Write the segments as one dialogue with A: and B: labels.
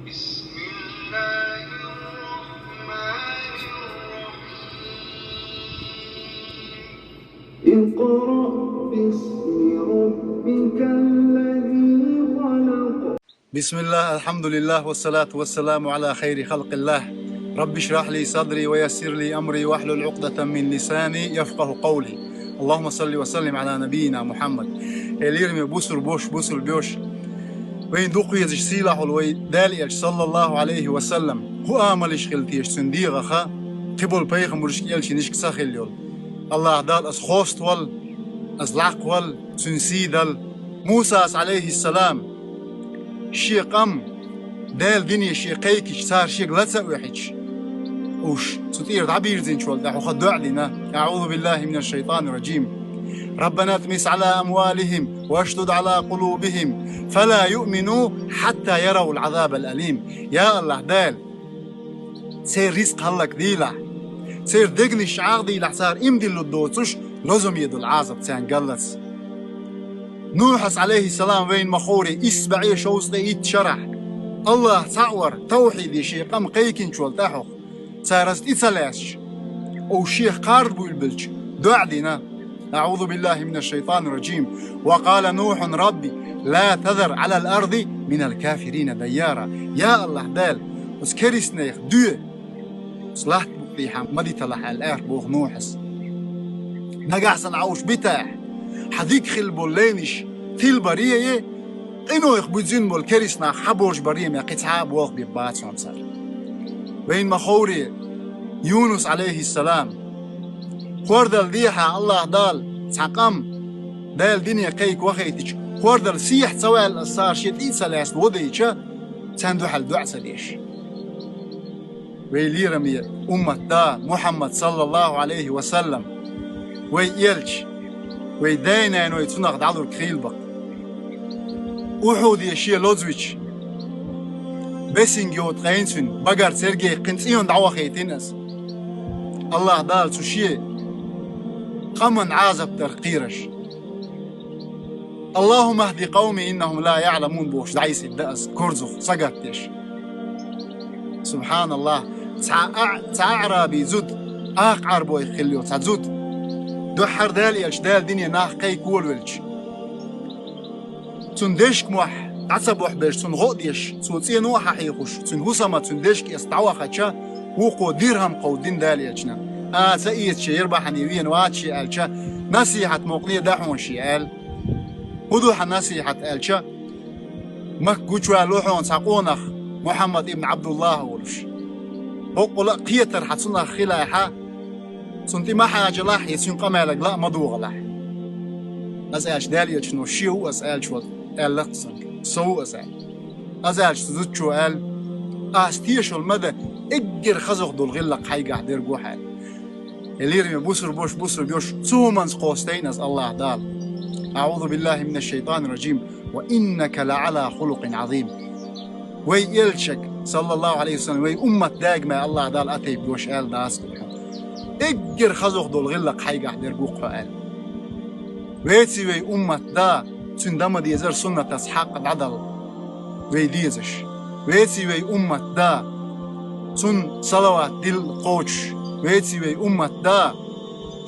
A: بسم الله الرحمن الرحيم اقرأ باسم ربك الذي خلق.
B: بسم الله، الحمد لله، والصلاة والسلام على خير خلق الله. رب اشرح لي صدري ويسر لي أمري واحلل عقدة من لساني يفقه قولي. اللهم صل وسلم على نبينا محمد. اليرمي بوسر بوش بوسر بيوش وين دوقي يزش سيلاح الوي دالي صلى الله عليه وسلم هو آملش خلتيش سنديغة خا قبل بيغمرش يلش نشك ساخل يول الله دال أس خوست وال أس لعق وال سنسيدل موسى عليه السلام شي قم دال دنيا شي قيكش صار شي غلطة وحش وش تطير عبير زين شوال دحو خد علينا. أعوذ بالله من الشيطان الرجيم. ربنا اطمس على أموالهم واشدد على قلوبهم فلا يؤمنوا حتى يروا العذاب الأليم. يا الله دال سير رزق هلك ديلا سير دقني شعاق ديلا صار امدي للدوتش لازم يدو العذاب تان قلت. نوح عليه السلام وين مخوري اسبعي شوز ديت شرح الله تعور توحيدي شي قم قيكن شوال تحو سارست إتلاش أو شيخ قارب البلج دعدنا. أعوذ بالله من الشيطان الرجيم. وقال نوح ربي لا تذر على الأرض من الكافرين ديارا. يا الله دال وسكريس نيخ دو صلاحت بقيحة مدي تلح الآخر بوغ نوحس نقاحسن عوش بتاح حديك خل بولينش تيل بريه إنو يخبزين بول كريسنا حبوش بريه ما قطعاب وغ بيبات شمسار. وين مخوري يونس عليه السلام خوردل ديحة الله دال تعقم دال دنيا قيك وخيتش خوردل سيح سوال الصار شيت إيد سلاس وديشة تندو حل دعسة ليش. ويلي رمي أمة دا محمد صلى الله عليه وسلم ويلش ويدينا إنه يتنقد عدو الكخيل بق وحودي الشيء لوزويتش بسنجيوت غينسون بقر سيرجي قنسيون دعوة خيتينس الله دال سوشيه قمن عازب ترقيرش. اللهم اهدي قومي إنهم لا يعلمون بوش دعيس الدأس كرزخ سقطتش. سبحان الله تعرابي زود أقعر بوي خليو تعزود دوحر دالي الش دال دنيا ناح قي كول ولش تندشك موح عصب وحبش تن غوديش تن نوح حيخش تن هسما تندشك يستعوى خدشا وقو ديرهم قودين دالي الشنا سئيت شي يربح نيوين واتشي ألشا نصيحة موقنية دحون شي أل وضوح نصيحة ألشا مك قوشوا لوحون ساقونخ محمد ابن عبد الله ولش وقل قيتر حتسنا خلاحة سنتي ما حاجة لاح يسين قمالك لا مدوغ لاح أسألش دالي شنو شيو أسألش وات أل لقصنك سو أسألش تزود شو أل أستيشو المدى إجر خزق دول غلق حيقع دير قوحال اليرمي بوسر بوش بوسر بيوش تومنس قوستين أس الله دال. أعوذ بالله من الشيطان الرجيم. وإنك لعلى خلق عظيم. وي يلشك صلى الله عليه وسلم وي أمة داق ما الله دال أتي بيوش آل داس إجر خزق دول غلق حيقع دير قوحال آل ويتي وي أمة دا تندم ديزر سنة تسحاق العدل وي ديزش ويتي وي أمة دا تن صلوات دل قوش ويتي وي أمة دا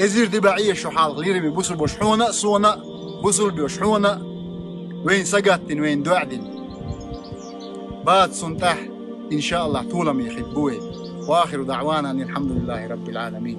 B: إزير دباعية شحال غليرمي بوصل بوشحونة صونة بوصل بوشحونة وين سقطن وين دعدن بعد سنتح إن شاء الله طولم يخبوه. وآخر دعوانا أن الحمد لله رب العالمين.